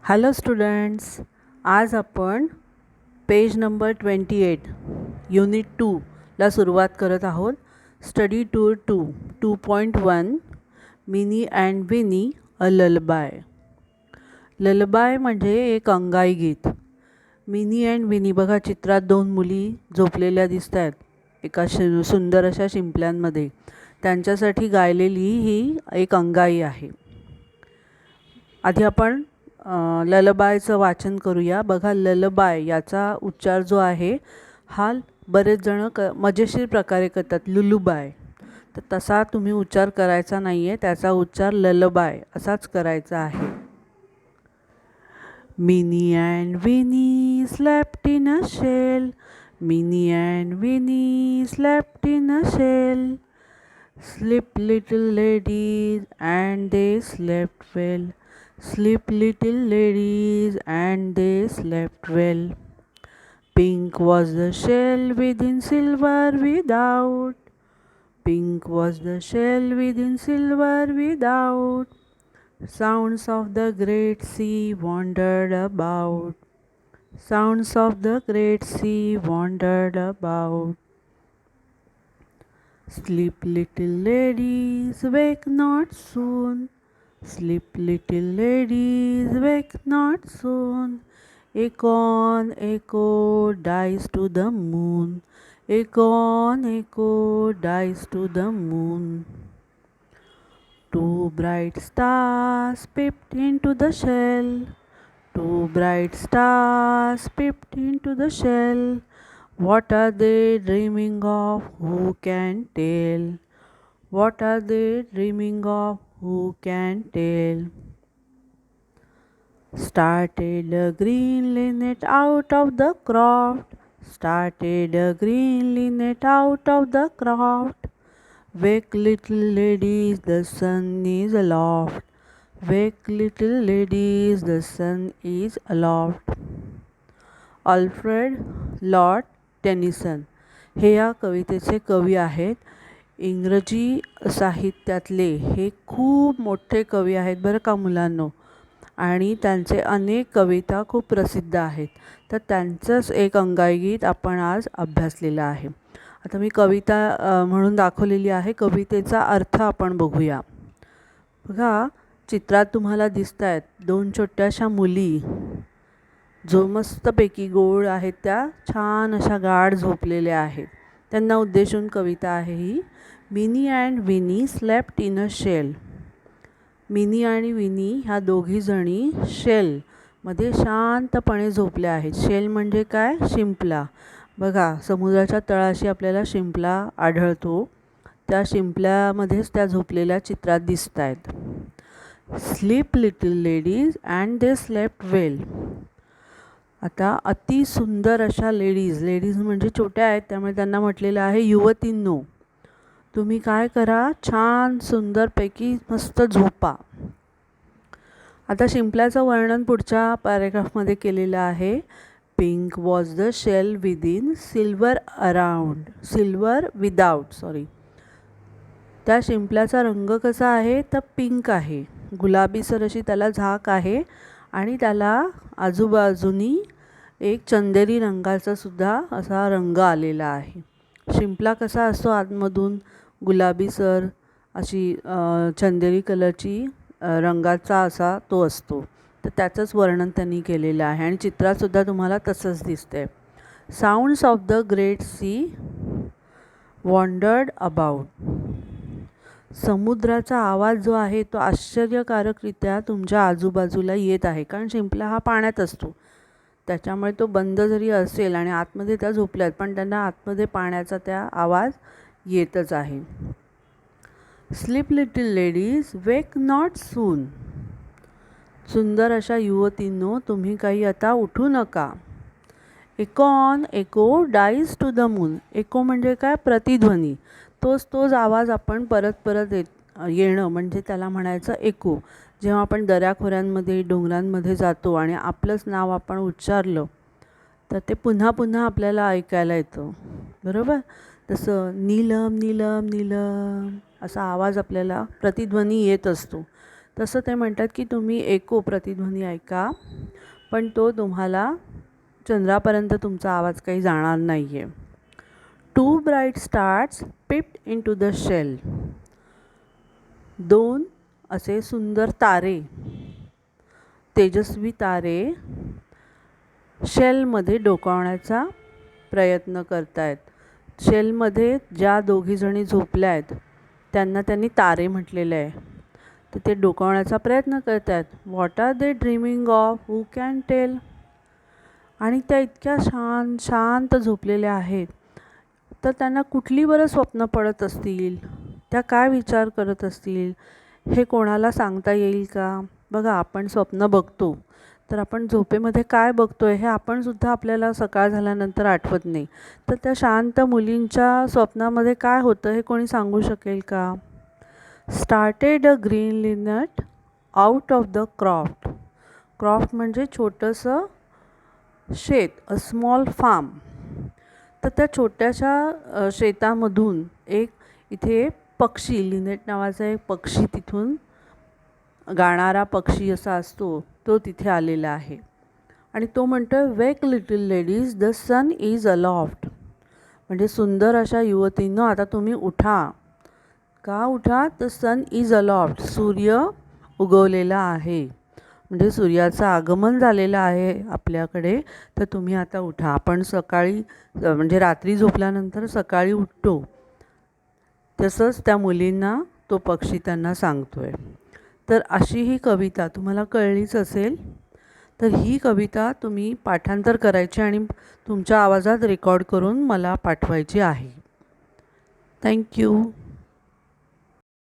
Hello students, आज आपण page number 28 unit 2ला सुरुवात करत आहोत. Study tour 2.1 Minnie and Winnie a lullaby. Lullaby म्हणजे एक अंगाई गीत. मिनी अँड विनी, बघा चित्रात दोन मुली झोपलेल्या दिसत आहेत एका सुंदर अशा शिंपल्यांमध्ये. त्यांच्यासाठी गायलेली ही एक अंगाई आहे. आधी आपण ललबायचं वाचन करूया. बघा, ललबाय याचा उच्चार जो आहे हा बरेच जण मजेशीर प्रकारे करतात, लुलुबाय. तर तसा तुम्ही उच्चार करायचा नाही आहे, त्याचा उच्चार ललबाय असाच करायचा आहे. Minnie and Winnie slept in a shell, Minnie and Winnie slept in a shell. Sleep little ladies and they slept well. Sleep little ladies and they slept well. Pink was the shell within, silver without. Pink was the shell within, silver without. Sounds of the great sea wandered about. Sounds of the great sea wandered about. Sleep little ladies, wake not soon. Sleep little ladies, wake not soon. Acorn, echo, dies to the moon. Acorn, echo, dies to the moon. Two bright stars peeped into the shell. Two bright stars peeped into the shell. What are they dreaming of? Who can tell? What are they dreaming of? Who can tell? Started a green linnet out of the croft. Started a green linnet out of the croft. Wake little ladies, the sun is aloft. Wake little ladies, the sun is aloft. Alfred Lord Tennyson हे या कवितेचे कवी आहेत. इंग्रजी साहित्यातले हे खूप मोठे कवी आहेत बरं का मुलांनो, आणि त्यांचे अनेक कविता खूप प्रसिद्ध आहेत. तर त्यांचंच एक अंगाई गीत आपण आज अभ्यासलेलं आहे. आता मी कविता म्हणून दाखवलेली आहे. कवितेचा अर्थ आपण बघूया. बघा, चित्रात तुम्हाला दिसत आहेत दोन छोट्याशा मुली जो मस्तपैकी गोड आहेत, त्या छान अशा गाढ झोपलेल्या आहेत. त्यांना उद्देशून कविता आहे ही. Minnie and Winnie slept in a shell. Minnie आणि विनी ह्या दोघीजणी शेलमध्ये शांतपणे झोपल्या आहेत. शेल म्हणजे काय? शिंपला. बघा, समुद्राच्या तळाशी आपल्याला शिंपला आढळतो. त्या शिंपल्यामध्येच त्या झोपलेल्या चित्रात दिसत आहेत. Sleep little ladies and they slept well. आता अति सुंदर अशा लेडीज म्हणजे छोट्या आहेत, त्यामुळे त्यांना म्हटलेलं आहे युवतींनो, तुम्ही काय करा, छान सुंदरपैकी मस्त झोपा. आता शिंपल्याचं वर्णन पुढच्या पॅरेग्राफमध्ये केलेलं आहे. Pink was the shell within, silver around, silver without. त्या शिंपल्याचा रंग कसा आहे तर पिंक आहे, गुलाबीसर अशी त्याला झाक आहे, आणि त्याला आजूबाजूनी एक चंदेरी रंगाचा सुद्धा असा रंग आलेला आहे. शिंपला कसा असतो आतमधून गुलाबीसर अशी चंदेरी कलरची रंगाचा असा तो असतो. तर त्याचंच वर्णन त्यांनी केलेलं आहे, आणि चित्रातसुद्धा तुम्हाला तसंच दिसतंय. Sounds of the great sea wandered about. समुद्राचा आवाज जो आहे तो आश्चर्यकारकरित्या तुमच्या आजूबाजूला येत आहे, कारण शिंपला हा पाण्यात असतो. त्याच्यामुळे तो बंद जरी असेल आणि आतमध्ये त्या झोपल्यात, पण त्यांना आतमध्ये पाण्याचा त्या आवाज येतच आहे. Sleep little ladies, wake not soon. सुंदर अशा युवतींनो, तुम्ही काही आता उठू नका. Echo on echo dies to the moon. Echo म्हणजे काय? प्रतिध्वनी. तोच आवाज आपण परत येणं म्हणजे त्याला म्हणायचं एको. जेव्हा आपण दऱ्याखोऱ्यांमध्ये डोंगरांमध्ये जातो आणि आपलंच नाव आपण उच्चारलं तर ते पुन्हा पुन्हा आपल्याला ऐकायला येतं, बरोबर. तसं नीलम नीलम नीलम असा आवाज आपल्याला प्रतिध्वनी येत असतो. तसं ते म्हणतात की तुम्ही एको प्रतिध्वनी ऐका, पण तो तुम्हाला चंद्रापर्यंत तुमचा आवाज काही जाणार नाही आहे. 2 bright stars peeped into the shell. 2 असे सुंदर तारे, तेजस्वी तारे शेलमध्ये डोकावण्याचा प्रयत्न करतायत. शेलमध्ये ज्या दोघीजणी झोपल्या आहेत त्यांना त्यांनी तारे म्हटलेलं आहे. तर ते डोकावण्याचा प्रयत्न करत आहेत. What are they dreaming of, who can tell. आणि त्या इतक्या शांत झोपलेल्या आहेत, तर त्यांना कुठली बरं स्वप्न पडत असतील, त्या काय विचार करत असतील, हे कोणाला सांगता येईल का? बघा, आपण स्वप्न बघतो तर आपण झोपेमध्ये काय बघतोय हे आपणसुद्धा आपल्याला सकाळ झाल्यानंतर आठवत नाही. तर त्या शांत मुलींच्या स्वप्नामध्ये काय होतं हे कोणी सांगू शकेल का? Started a green linnet out of the croft. Croft म्हणजे छोटंसं शेत, अ स्मॉल फार्म. तर त्या छोट्याशा शेतामधून एक इथे पक्षी, लिनेट नावाचा एक पक्षी, तिथून गाणारा पक्षी असा असतो, तो तिथे आलेला आहे. आणि तो म्हणतो, wake little ladies, the sun is aloft. म्हणजे सुंदर अशा युवतींनो, आता तुम्ही उठा. का उठा? The sun is aloft. सूर्य उगवलेला आहे, म्हणजे सूर्याचं आगमन झालेलं आहे आपल्याकडे. तर तुम्ही आता उठा. आपण सकाळी म्हणजे रात्री झोपल्यानंतर सकाळी उठतो, तसंच त्या मुलींना तो पक्षी त्यांना सांगतोय. तर अशी ही कविता तुम्हाला कळलीच असेल. तर ही कविता तुम्ही पाठांतर करायची आणि तुमच्या आवाजात रेकॉर्ड करून मला पाठवायची आहे. थँक्यू.